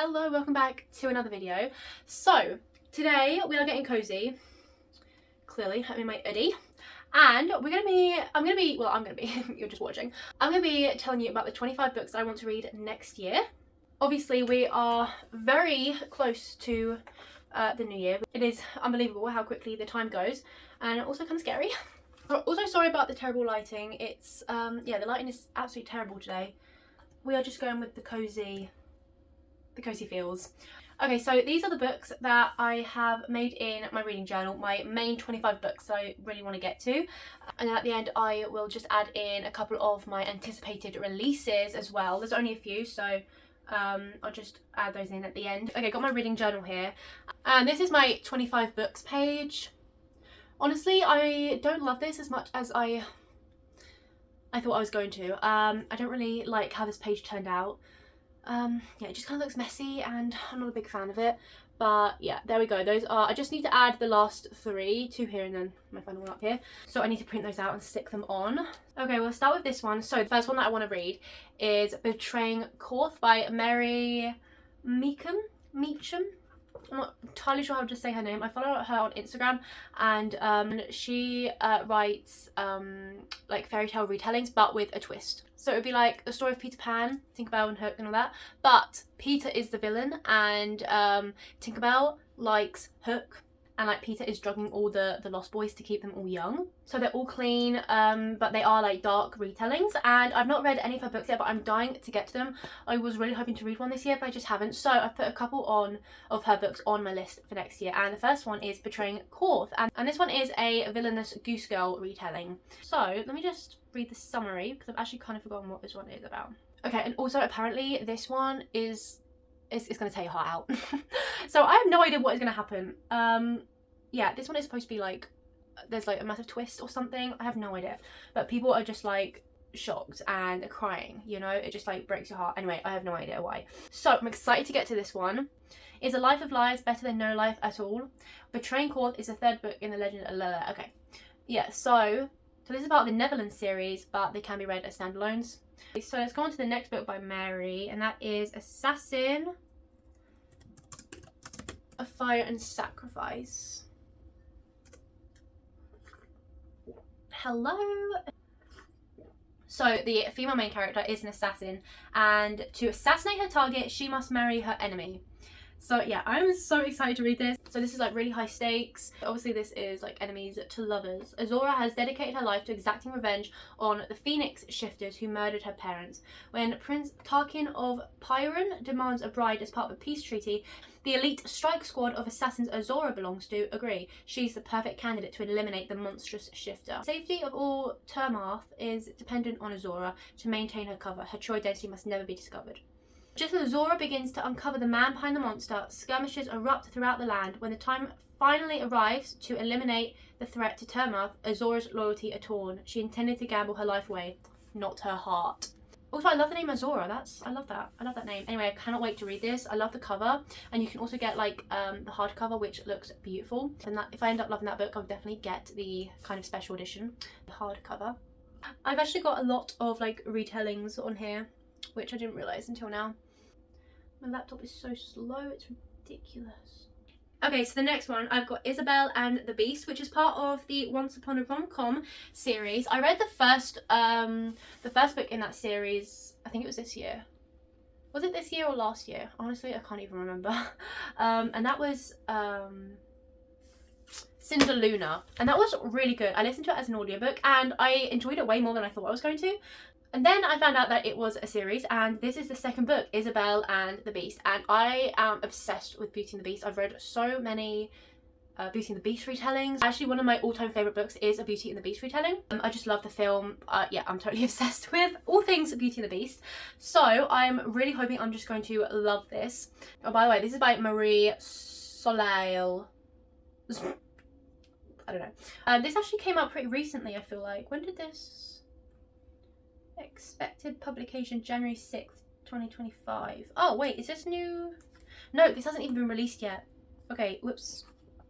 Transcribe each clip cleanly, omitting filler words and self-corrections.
Hello, welcome back to another video. So today we are getting cozy. Clearly, I'm in my hoodie, and I'm gonna be you're just watching. I'm gonna be telling you about the 25 books I want to read next year. Obviously, we are very close to the new year. It is unbelievable how quickly the time goes, and also kind of scary. Also, sorry about the terrible lighting. It's yeah, the lighting is absolutely terrible today. We are just going with the cozy feels. Okay, so these are the books that I have made in my reading journal, my main 25 books that I really want to get to. And at the end I will just add in a couple of my anticipated releases as well. There's only a few, so I'll just add those in at the end. Okay, got my reading journal here. And this is my 25 books page. Honestly, I don't love this as much as I thought I was going to. I don't really like how this page turned out. Yeah, it just kind of looks messy and I'm not a big fan of it, but yeah, there we go. Those are, I just need to add the last two here and then my final one up here, so I need to print those out and stick them on. Okay, we'll start with this one. So the first one that I want to read is Betraying Court by Mary Meacham. I'm not entirely sure how to say her name. I follow her on Instagram, and she writes like fairy tale retellings but with a twist. So it would be like the story of Peter Pan, Tinkerbell and Hook and all that, but Peter is the villain and Tinkerbell likes Hook, and like Peter is drugging all the lost boys to keep them all young. So they're all clean, but they are like dark retellings, and I've not read any of her books yet, but I'm dying to get to them. I was really hoping to read one this year, but I just haven't. So I've put a couple of her books on my list for next year, and the first one is Betraying Court, and this one is a villainous goose girl retelling. So let me just read the summary, because I've actually kind of forgotten what this one is about. Okay, and also apparently this one is going to tear your heart out. So I have no idea what is going to happen. Yeah, this one is supposed to be like, there's like a massive twist or something. I have no idea, but people are just like shocked and crying, you know, it just like breaks your heart. Anyway, I have no idea why. So I'm excited to get to this one. Is a life of lies better than no life at all? Betraying Court is the third book in the legend of Lila. Okay, yeah, so this is about the Netherlands series, but they can be read as standalones. So let's go on to the next book by Mary, and that is Assassin of Fire and Sacrifice. Hello. So the female main character is an assassin, and to assassinate her target she must marry her enemy. So yeah, I'm so excited to read this. So this is like really high stakes. Obviously this is like enemies to lovers. Azora has dedicated her life to exacting revenge on the Phoenix shifters who murdered her parents. When Prince Tarkin of Pyron demands a bride as part of a peace treaty, the elite strike squad of assassins Azora belongs to agree. She's the perfect candidate to eliminate the monstrous shifter. Safety of all Termarth is dependent on Azora to maintain her cover. Her true identity must never be discovered. Just as Azora begins to uncover the man behind the monster, skirmishes erupt throughout the land. When the time finally arrives to eliminate the threat to Termarth, Azora's loyalty are torn. She intended to gamble her life away, not her heart. Also, I love the name Azora. I love that name. Anyway, I cannot wait to read this. I love the cover, and you can also get like the hardcover, which looks beautiful. And that, if I end up loving that book, I'll definitely get the kind of special edition, the hardcover. I've actually got a lot of like retellings on here, which I didn't realise until now. My laptop is so slow, it's ridiculous. Okay, so the next one, I've got Isabel and the Beast, which is part of the Once Upon a Rom-Com series. I read the first book in that series, I think it was this year. Was it this year or last year? Honestly, I can't even remember. And that was Cinder Luna, and that was really good. I listened to it as an audiobook, and I enjoyed it way more than I thought I was going to. And then I found out that it was a series, and this is the second book, Isabel and the Beast, and I am obsessed with Beauty and the Beast. I've read so many Beauty and the Beast retellings. Actually, one of my all-time favourite books is a Beauty and the Beast retelling. I just love the film. Yeah, I'm totally obsessed with all things Beauty and the Beast. So I'm really hoping I'm just going to love this. Oh, by the way, this is by Marie Soleil. I don't know. This actually came out pretty recently, I feel like. When did this... Expected publication January 6th, 2025. Oh wait, is this new? No, this hasn't even been released yet. Okay, whoops.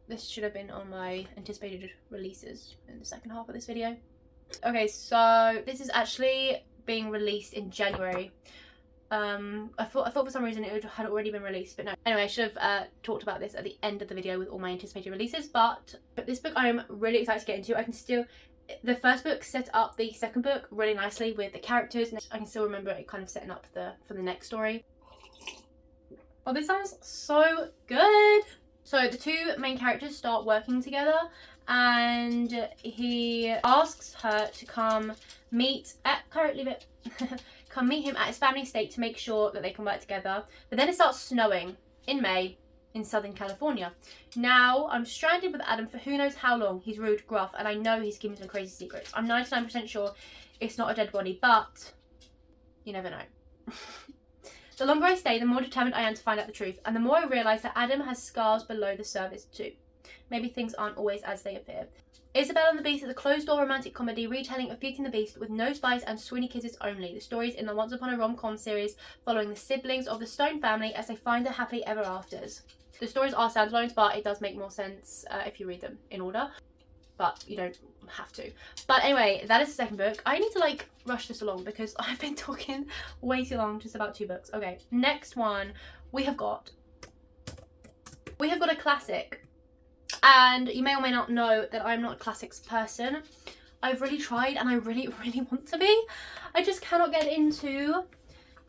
This should have been on my anticipated releases in the second half of this video. Okay, so this is actually being released in January. I thought for some reason it had already been released, but no. Anyway, I should have talked about this at the end of the video with all my anticipated releases, but this book I am really excited to get into. I can still, the first book set up the second book really nicely with the characters, and I can still remember it kind of setting up for the next story. Oh, this sounds so good. So the two main characters start working together, and he asks her to come meet at come meet him at his family estate to make sure that they can work together. But then it starts snowing in May in Southern California. Now I'm stranded with Adam for who knows how long. He's rude, gruff, and I know he's keeping some crazy secrets. I'm 99% sure it's not a dead body, but you never know. The longer I stay, the more determined I am to find out the truth, and the more I realise that Adam has scars below the surface too. Maybe things aren't always as they appear. Isabelle and the Beast is a closed-door romantic comedy retelling of Beauty and the Beast with no spies and Sweeney kisses only. The story is in the Once Upon a Rom-Com series following the siblings of the Stone family as they find their happily ever afters. The stories are standalones, but it does make more sense if you read them in order. But you don't have to. But anyway, that is the second book. I need to like rush this along because I've been talking way too long just about 2 books. Okay, next one we have got a classic. And you may or may not know that I'm not a classics person. I've really tried and I really want to be. I just cannot get into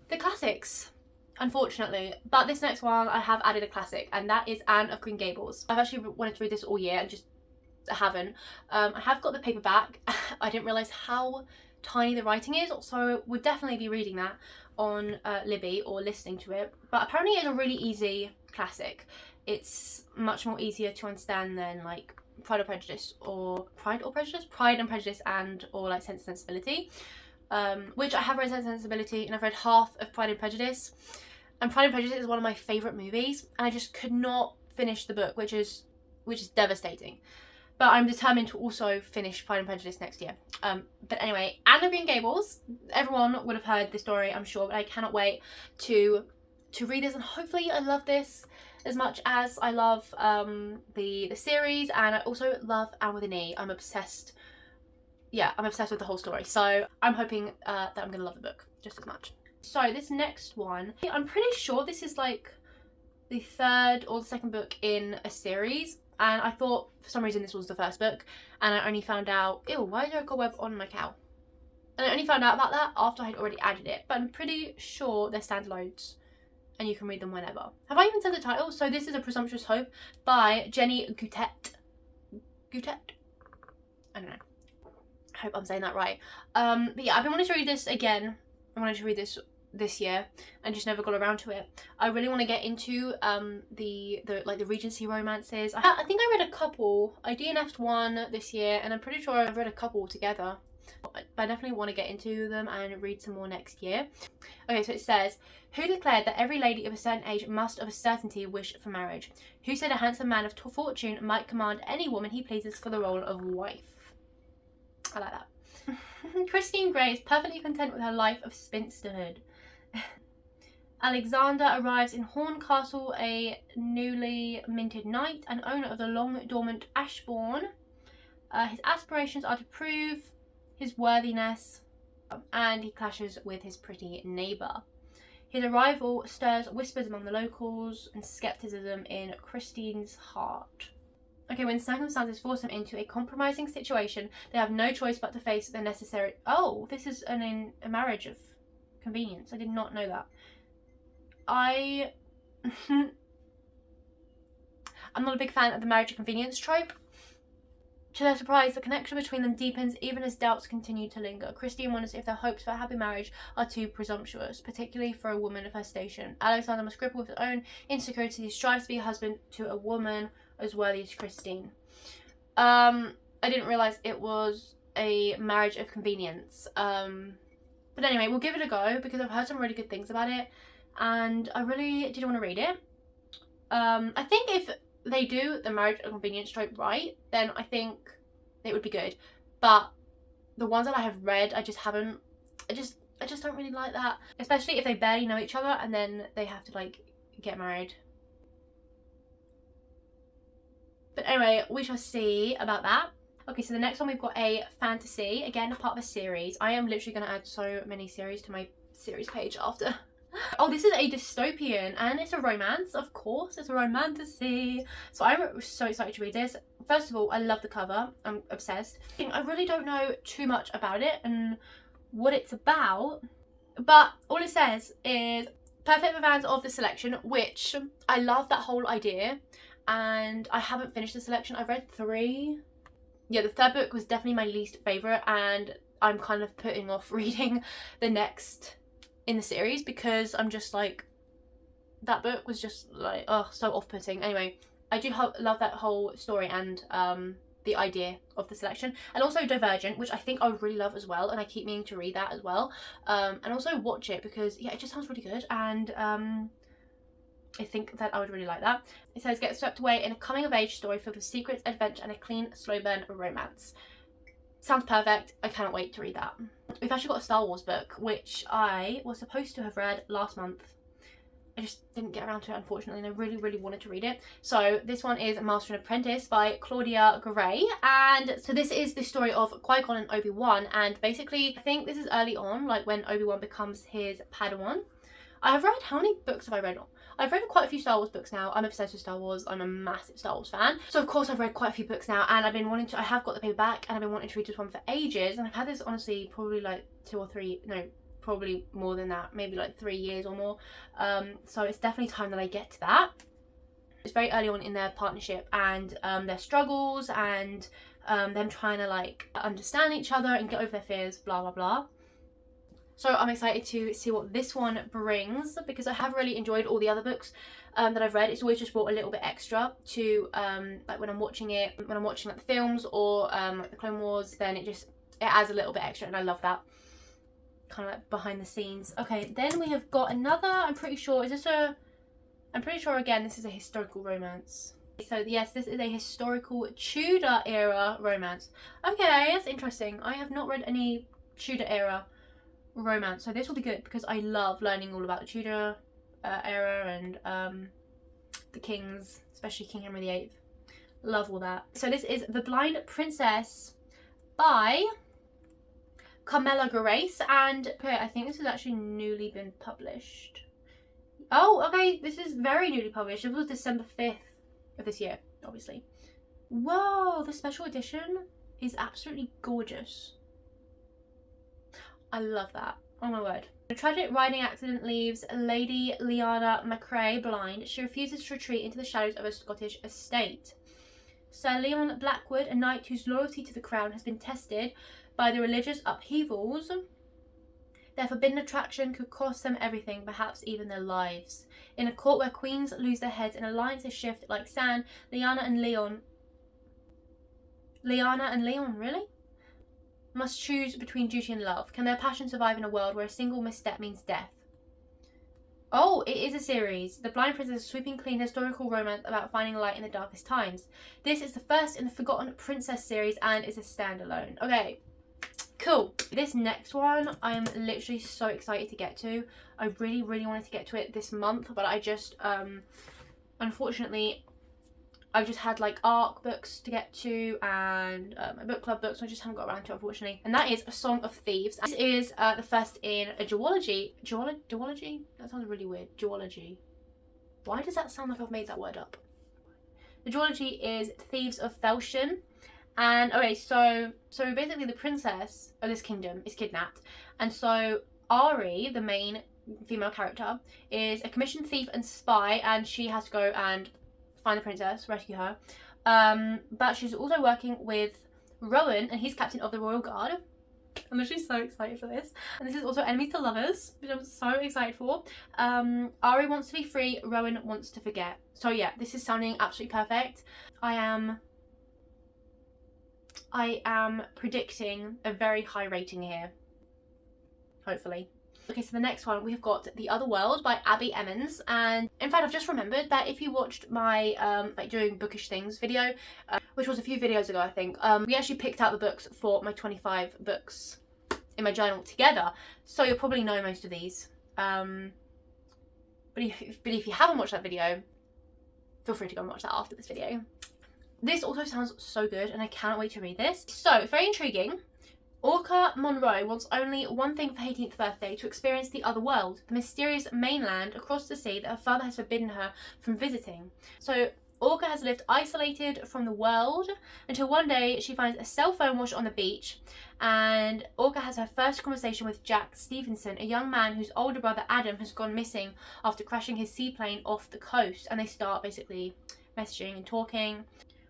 the classics, unfortunately. But this next one I have added a classic, and that is Anne of Green Gables. I've actually wanted to read this all year and just haven't. I have got the paperback. I didn't realise how tiny the writing is, so would definitely be reading that on Libby or listening to it. But apparently it's a really easy classic. It's much more easier to understand than like Pride and Prejudice and or like Sense and Sensibility, which I have read Sense and Sensibility and I've read half of Pride and Prejudice, and Pride and Prejudice is one of my favourite movies, and I just could not finish the book, which is devastating. But I'm determined to also finish Pride and Prejudice next year. But anyway, Anne of Green Gables, everyone would have heard the story, I'm sure, but I cannot wait to read this, and hopefully I love this as much as I love the series, and I also love Anne with an E. I'm obsessed. Yeah, I'm obsessed with the whole story. So I'm hoping that I'm going to love the book just as much. So this next one, I'm pretty sure this is like the 3rd or the 2nd book in a series. And I thought for some reason this was the 1st book, and I only found out, ew, why is there a cobweb on my cow? And I only found out about that after I'd already added it, but I'm pretty sure they're standalones and you can read them whenever. Have I even said the title? So this is A Presumptuous Hope by Jenny Goutet. Goutet? I don't know. I hope I'm saying that right. But yeah, I've been wanting to read this again. I wanted to read this year and just never got around to it. I really want to get into the Regency romances. I think I read a couple. I DNF'd one this year, and I'm pretty sure I've read a couple together. But I definitely want to get into them and read some more next year. Okay, so it says, who declared that every lady of a certain age must of a certainty wish for marriage? Who said a handsome man of fortune might command any woman he pleases for the role of wife? I like that. Christine Grey is perfectly content with her life of spinsterhood. Alexander arrives in Horncastle, a newly minted knight and owner of the long dormant Ashbourne. His aspirations are to prove his worthiness, and he clashes with his pretty neighbour. His arrival stirs whispers among the locals and scepticism in Christine's heart. Okay, when circumstances force them into a compromising situation, they have no choice but to face the necessary... Oh, this is a marriage of convenience. I did not know that. I'm not a big fan of the marriage of convenience trope. To their surprise, the connection between them deepens even as doubts continue to linger. Christine wonders if their hopes for a happy marriage are too presumptuous, particularly for a woman of her station. Alexander must grapple with his own insecurities. He strives to be a husband to a woman as worthy as Christine. I didn't realise it was a marriage of convenience. But anyway, we'll give it a go because I've heard some really good things about it, and I really did want to read it. I think if they do the marriage of convenience trope right, then I think it would be good. But the ones that I have read, I just don't really like that, especially if they barely know each other and then they have to like get married. But anyway, we shall see about that. Okay, so the next one we've got a fantasy, again part of a series. I am literally going to add so many series to my series page after Oh, this is a dystopian and it's a romance, of course. It's a romantasy. So I'm so excited to read this. First of all, I love the cover. I'm obsessed. I really don't know too much about it and what it's about, but all it says is perfect for fans of the selection, which I love that whole idea. And I haven't finished the selection. I've read 3. Yeah, the 3rd book was definitely my least favourite, and I'm kind of putting off reading the next in the series because I'm just like, that book was just like, oh, so off-putting. Anyway, I do love that whole story and the idea of the selection, and also Divergent, which I think I would really love as well, and I keep meaning to read that as well, and also watch it because yeah, it just sounds really good, and I think that I would really like that. It says, get swept away in a coming-of-age story filled with secrets, adventure, and a clean, slow-burn romance. Sounds perfect. I cannot wait to read that. We've actually got a Star Wars book, which I was supposed to have read last month. I just didn't get around to it, unfortunately, and I really, really wanted to read it. So this one is Master and Apprentice by Claudia Gray. And so this is the story of Qui-Gon and Obi-Wan. And basically, I think this is early on, like when Obi-Wan becomes his Padawan. I have read, how many books have I read? I've read quite a few Star Wars books now. I'm obsessed with Star Wars. I'm a massive Star Wars fan. So of course I've read quite a few books now, and I've been wanting to, I have got the paperback and I've been wanting to read this one for ages, and I've had this honestly probably like 2 or 3, no, probably more than that, maybe like 3 years or more. So it's definitely time that I get to that. It's very early on in their partnership and their struggles and them trying to like understand each other and get over their fears, blah, blah, blah. So I'm excited to see what this one brings because I have really enjoyed all the other books that I've read. It's always just brought a little bit extra to like when I'm watching it, when I'm watching like the films or like the Clone Wars, then it adds a little bit extra, and I love that. Kind of like behind the scenes. Okay, then we have got another, I'm pretty sure again this is a historical romance. So yes, this is a historical Tudor era romance. Okay, that's interesting. I have not read any Tudor era romance, so this will be good because I love learning all about the Tudor era and the kings, especially King Henry VIII. Love all that. So this is The Blind Princess by Carmela Grace, and okay, I think this has actually newly been published. Oh, okay, this is very newly published. It was December 5th of this year, obviously. Whoa, the special edition is absolutely gorgeous. I love that. Oh my word. A tragic riding accident leaves Lady Lyanna McCrae blind. She refuses to retreat into the shadows of a Scottish estate. Sir Leon Blackwood, a knight whose loyalty to the crown has been tested by the religious upheavals, their forbidden attraction could cost them everything, perhaps even their lives. In a court where queens lose their heads and alliances shift like sand, Lyanna and Leon, really? Must choose between duty and love. Can their passion survive in a world where a single misstep means death? Oh, it is a series. The Blind Princess is a sweeping, clean historical romance about finding light in the darkest times. This is the first in the Forgotten Princess series and is a standalone. Okay, cool. This next one, I'm literally so excited to get to. I really, really wanted to get to it this month, but I just, unfortunately, I've just had like ARC books to get to and my book club books, so I just haven't got around to it, unfortunately. And that is A Song of Thieves. This is the first in a duology. Duology? That sounds really weird. Duology. Why does that sound like I've made that word up? The duology is Thieves of Felshan. And okay, so basically the princess of this kingdom is kidnapped. And so Ari, the main female character, is a commissioned thief and spy, and she has to go and find the princess, rescue her, but she's also working with Rowan, and he's captain of the Royal Guard. I'm literally so excited for this. And this is also Enemies to Lovers, which I'm so excited for. Ari wants to be free, Rowan wants to forget. So yeah, this is sounding absolutely perfect. I am predicting a very high rating here, hopefully. Okay, so the next one, we've got The Other World by Abby Emmons. And in fact, I've just remembered that if you watched my like doing bookish things video, which was a few videos ago, I think, we actually picked out the books for my 25 books in my journal together. So you'll probably know most of these. But if you haven't watched that video, feel free to go and watch that after this video. This also sounds so good, and I cannot wait to read this. So, it's very intriguing. Orca Monroe wants only one thing for her 18th birthday: to experience the other world, the mysterious mainland across the sea that her father has forbidden her from visiting. So Orca has lived isolated from the world until one day she finds a cell phone watch on the beach, and Orca has her first conversation with Jack Stevenson, a young man whose older brother Adam has gone missing after crashing his seaplane off the coast, and they start basically messaging and talking.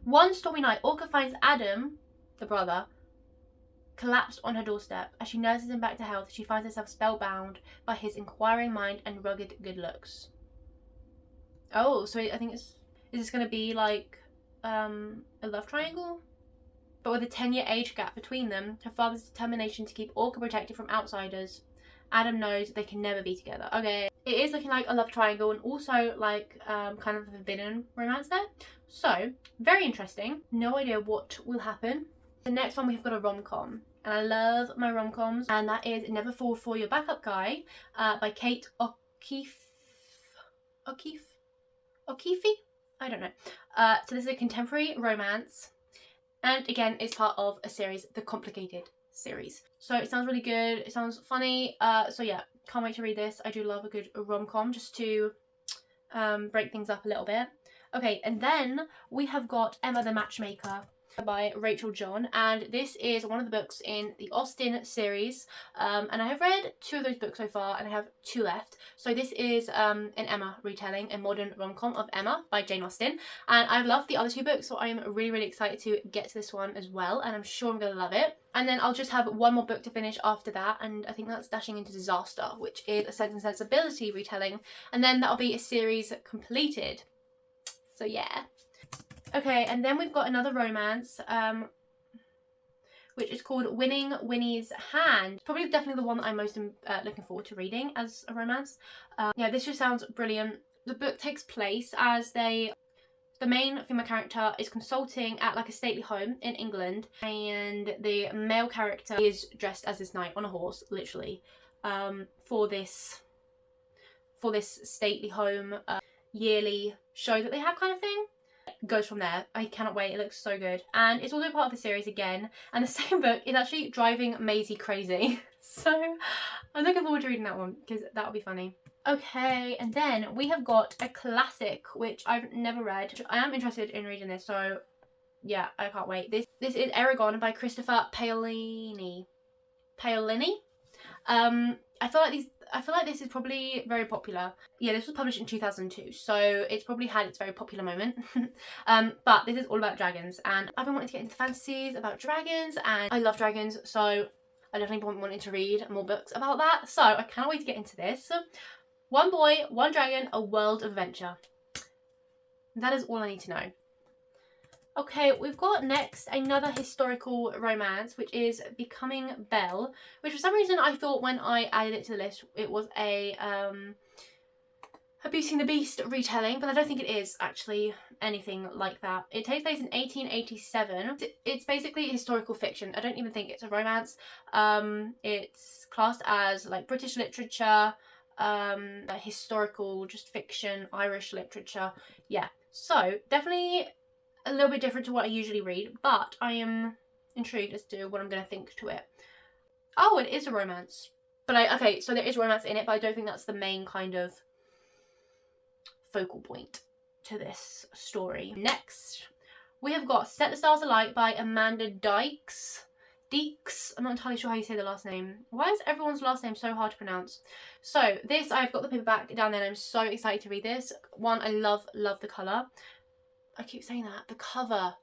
One stormy night, Orca finds Adam, the brother, collapsed on her doorstep. As she nurses him back to health, she finds herself spellbound by his inquiring mind and rugged good looks. Oh, so I think is this going to be like a love triangle? But with a 10-year age gap between them, her father's determination to keep Orca protected from outsiders, Adam knows they can never be together. Okay, it is looking like a love triangle and also like kind of a forbidden romance there. So, very interesting. No idea what will happen. The next one, we've got a rom-com, and I love my rom-coms, and that is Never Fall For Your Backup Guy by Kate O'Keefe? I don't know. So this is a contemporary romance, and again, it's part of a series, the Complicated series. So it sounds really good, it sounds funny, so yeah, can't wait to read this. I do love a good rom-com, just to break things up a little bit. Okay, and then we have got Emma the Matchmaker by Rachel John, and this is one of the books in the Austen series, and I have read 2 of those books so far, and I have 2 left. So this is an Emma retelling, a modern rom-com of Emma by Jane Austen, and I've loved the other 2 books, so I am really excited to get to this one as well, and I'm sure I'm going to love it. And then I'll just have one more book to finish after that, and I think that's Dashing into Disaster, which is a Sense and Sensibility retelling, and then that'll be a series completed. So yeah. Okay, and then we've got another romance, which is called Winning Winnie's Hand. Probably definitely the one that I'm most looking forward to reading as a romance. Yeah, this just sounds brilliant. The book takes place as the main female character is consulting at like a stately home in England, and the male character is dressed as this knight on a horse, literally, for this stately home yearly show that they have, kind of thing. Goes from there. I cannot wait, it looks so good, and it's also part of the series again, and the second book is actually driving Maisie crazy, so I'm looking forward to reading that one because that'll be funny. Okay, and then we have got a classic which I've never read. I am interested in reading this, so yeah, I can't wait. This is Eragon by Christopher Paolini. I feel like this is probably very popular. Yeah, this was published in 2002, so it's probably had its very popular moment. But this is all about dragons, and I've been wanting to get into fantasies about dragons, and I love dragons, so I definitely been wanting to read more books about that. So I cannot wait to get into this. One boy, one dragon, a world of adventure. That is all I need to know. Okay, we've got next another historical romance, which is Becoming Belle, which for some reason I thought when I added it to the list it was a Beauty and the Beast retelling, but I don't think it is actually anything like that. It takes place in 1887. It's basically historical fiction. I don't even think it's a romance. It's classed as like British literature, historical, just fiction, Irish literature. Yeah, so definitely a little bit different to what I usually read, but I am intrigued as to what I'm going to think to it. Oh, it is a romance. But okay, so there is romance in it, but I don't think that's the main kind of focal point to this story. Next, we have got Set the Stars Alight by Amanda Deeks. I'm not entirely sure how you say the last name. Why is everyone's last name so hard to pronounce? So this, I've got the paperback down there and I'm so excited to read this. One, I love the colour. I keep saying that. The cover.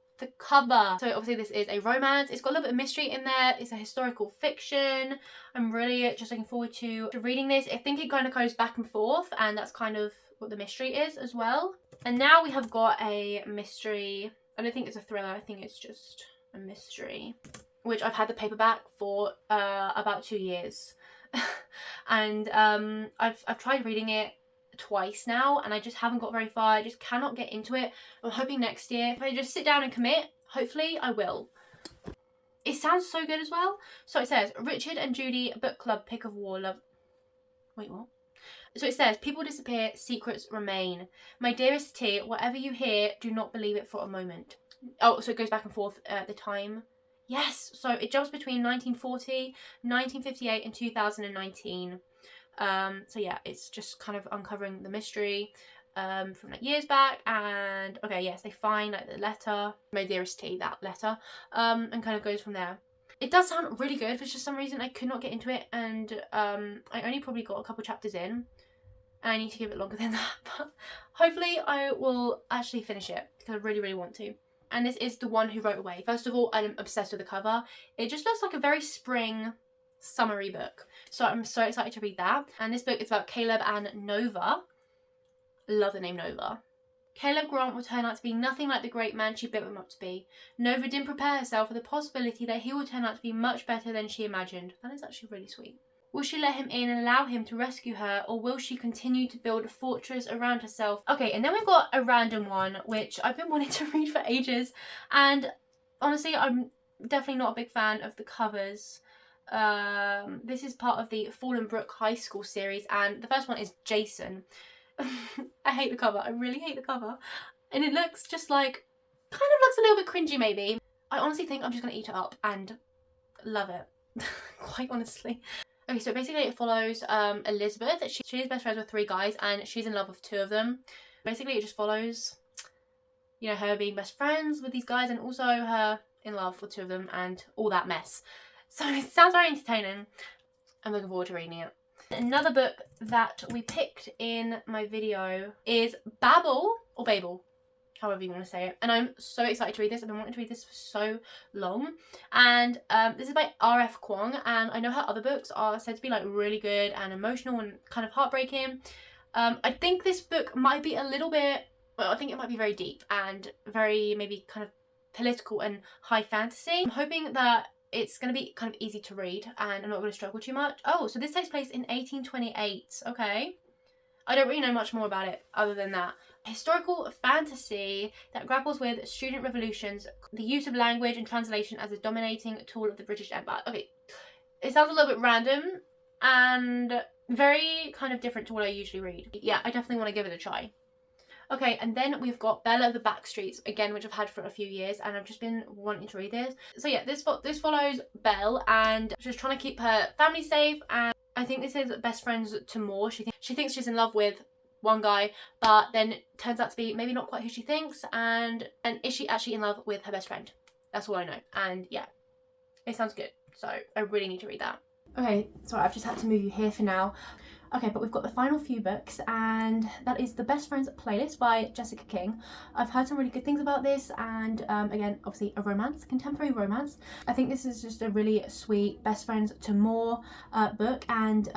So obviously this is a romance. It's got a little bit of mystery in there. It's a historical fiction. I'm really just looking forward to reading this. I think it kind of goes back and forth, and that's kind of what the mystery is as well. And now we have got a mystery. I don't think it's a thriller. I think it's just a mystery, which I've had the paperback for about 2 years. And I've tried reading it twice now and I just haven't got very far. I just cannot get into it. I'm hoping next year, if I just sit down and commit, hopefully I will. It sounds so good as well. So it says, Richard and Judy book club pick of war love. Wait, what? So it says, people disappear, secrets remain. My dearest T, whatever you hear, do not believe it for a moment. Oh, so it goes back and forth the time Yes, so it jumps between 1940, 1958 and 2019. So yeah, it's just kind of uncovering the mystery from like years back. And okay, yes, they find like the letter, my dearest T, that letter, and kind of goes from there. It does sound really good, for just some reason I could not get into it, and I only probably got a couple chapters in, and I need to give it longer than that, but hopefully I will actually finish it, because I really, really want to. And this is The One Who Wrote Away. First of all, I'm obsessed with the cover. It just looks like a very spring, summery book. So I'm so excited to read that. And this book is about Caleb and Nova. Love the name Nova. Caleb Grant will turn out to be nothing like the great man she built him up to be. Nova didn't prepare herself for the possibility that he will turn out to be much better than she imagined. That is actually really sweet. Will she let him in and allow him to rescue her, or will she continue to build a fortress around herself? Okay, and then we've got a random one, which I've been wanting to read for ages, and honestly, I'm definitely not a big fan of the covers. This is part of the Fallen Brook High School series, and the first one is Jason. I hate the cover. I really hate the cover. And it looks just like, kind of looks a little bit cringy maybe. I honestly think I'm just going to eat it up and love it. Quite honestly. Okay, so basically it follows Elizabeth. She is best friends with 3 guys and she's in love with 2 of them. Basically it just follows, you know, her being best friends with these guys and also her in love with 2 of them and all that mess. So it sounds very entertaining. I'm looking forward to reading it. Another book that we picked in my video is Babel, or Babel, however you want to say it, and I'm so excited to read this. I've been wanting to read this for so long, and this is by R.F. Kuang, and I know her other books are said to be like really good and emotional and kind of heartbreaking. I think this book might be a little bit, well, I think it might be very deep and very maybe kind of political and high fantasy. I'm hoping that it's going to be kind of easy to read and I'm not going to struggle too much. Oh, so this takes place in 1828. Okay. I don't really know much more about it other than that. Historical fantasy that grapples with student revolutions, the use of language and translation as a dominating tool of the British Empire. Okay, it sounds a little bit random and very kind of different to what I usually read. Yeah, I definitely want to give it a try. Okay, and then we've got Bella of the Backstreets, again, which I've had for a few years, and I've just been wanting to read this. So yeah, this follows Belle, and she's trying to keep her family safe, and I think this is best friends to more. She thinks she's in love with one guy, but then turns out to be maybe not quite who she thinks, and is she actually in love with her best friend? That's all I know, and yeah, it sounds good, so I really need to read that. Okay, sorry, I've just had to move you here for now. Okay, but we've got the final few books, and that is The Best Friends Playlist by Jessica King. I've heard some really good things about this, and again, obviously a romance, contemporary romance. I think this is just a really sweet best friends to more book, and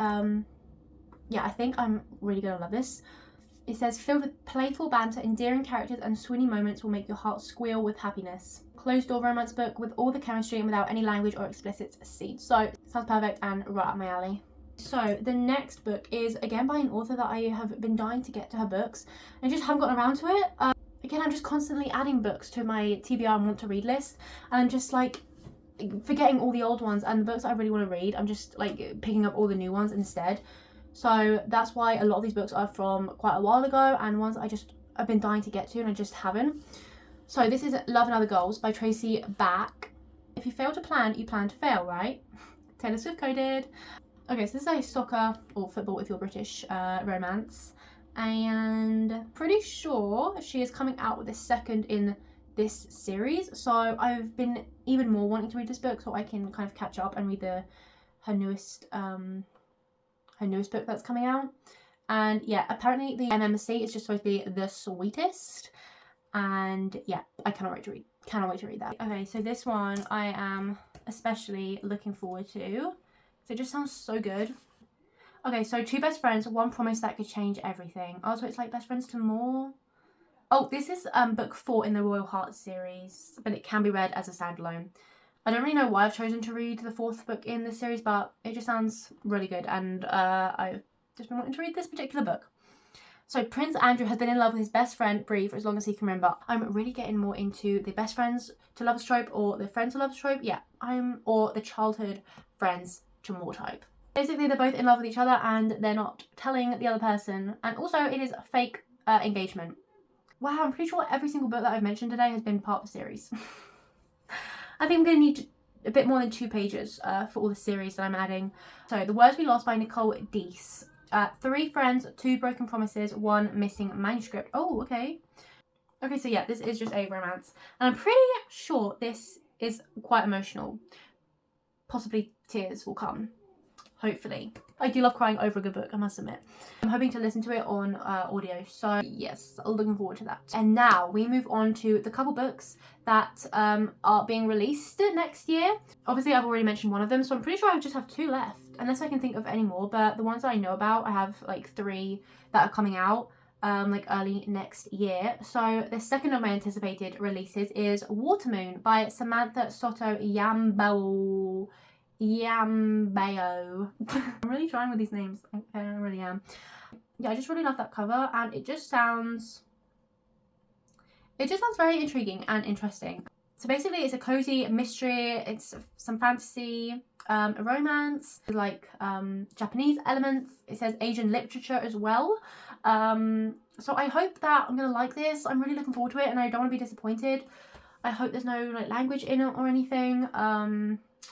yeah, I think I'm really gonna love this. It says, filled with playful banter, endearing characters and swingy moments will make your heart squeal with happiness. Closed door romance book with all the chemistry and without any language or explicit scenes. So, sounds perfect and right up my alley. So the next book is again by an author that I have been dying to get to her books and just haven't gotten around to it. Again, I'm just constantly adding books to my TBR and want to read list, and I'm just like forgetting all the old ones, and the books that I really want to read, I'm just like picking up all the new ones instead. So that's why a lot of these books are from quite a while ago and ones I've been dying to get to and I just haven't. So this is Love and Other Goals by Tracy Back. If you fail to plan, you plan to fail, right? Taylor Swift coded. Okay, so this is a soccer or football if you're British romance, and pretty sure she is coming out with a second in this series. So I've been even more wanting to read this book so I can kind of catch up and read her newest book that's coming out. And yeah, apparently the MMC is just supposed to be the sweetest, and yeah, I cannot wait to read that. Okay, so this one I am especially looking forward to. So it just sounds so good. Okay, so 2 best friends, one promise that could change everything. Oh, so it's like best friends to more. Oh, this is book 4 in the Royal Heart series, but it can be read as a standalone. I don't really know why I've chosen to read the 4th book in this series, but it just sounds really good, and I've just been wanting to read this particular book. So Prince Andrew has been in love with his best friend Bree for as long as he can remember. I'm really getting more into the best friends to lovers trope, or the friends to lovers trope. Yeah, or the childhood friends to more type. Basically, they're both in love with each other and they're not telling the other person, and also it is a fake engagement. Wow, I'm pretty sure every single book that I've mentioned today has been part of the series. I think I'm going to need a bit more than 2 pages for all the series that I'm adding. So The Words We Lost by Nicole Deese. 3 friends, 2 broken promises, 1 missing manuscript. Oh, okay. Okay, so yeah, this is just a romance. And I'm pretty sure this is quite emotional. Possibly tears will come. Hopefully. I do love crying over a good book, I must admit. I'm hoping to listen to it on audio, so yes, looking forward to that. And now we move on to the couple books that are being released next year. Obviously, I've already mentioned one of them, so I'm pretty sure I just have 2 left, unless I can think of any more. But the ones that I know about, I have like 3 that are coming out like early next year. So the second of my anticipated releases is Watermoon by Samantha Soto Yambayo. I'm really trying with these names. I really am. Yeah, I just really love that cover, and it just sounds very intriguing and interesting. So basically it's a cozy mystery, it's some fantasy, a romance, like Japanese elements. It says Asian literature as well. So I hope that I'm gonna like this. I'm really looking forward to it, and I don't want to be disappointed. I hope there's no like language in it or anything.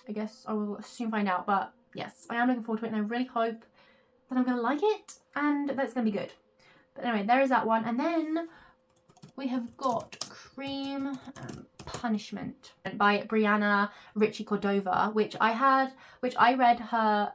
I guess I will soon find out, but yes, I am looking forward to it, and I really hope that I'm gonna like it and that it's gonna be good. But anyway, there is that one. And then we have got Cream and Punishment by Brianna Ritchie Cordova, which I read her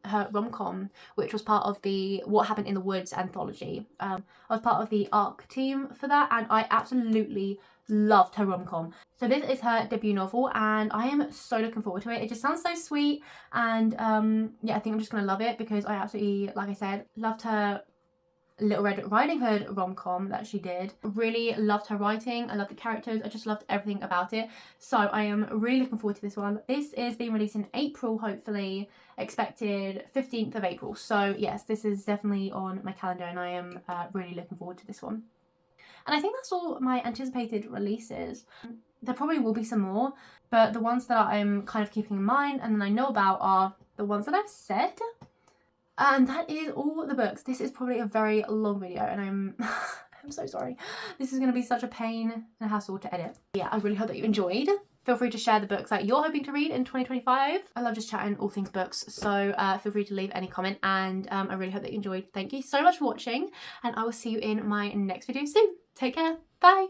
her rom-com, which was part of the What Happened in the Woods anthology. I was part of the ARC team for that, and I absolutely loved her rom-com. So this is her debut novel, and I am so looking forward to it. It just sounds so sweet, and yeah, I think I'm just gonna love it because I absolutely, like I said, loved her Little Red Riding Hood rom-com that she did. Really loved her writing. I love the characters. I just loved everything about it. So I am really looking forward to this one. This is being released in April, hopefully. Expected 15th of April. So yes, this is definitely on my calendar, and I am really looking forward to this one. And I think that's all my anticipated releases. There probably will be some more, but the ones that I'm kind of keeping in mind and then I know about are the ones that I've said. And that is all the books. This is probably a very long video, and I'm I'm so sorry. This is going to be such a pain and a hassle to edit. Yeah, I really hope that you enjoyed. Feel free to share the books that you're hoping to read in 2025. I love just chatting all things books, so feel free to leave any comment, and I really hope that you enjoyed. Thank you so much for watching, and I will see you in my next video soon. Take care. Bye.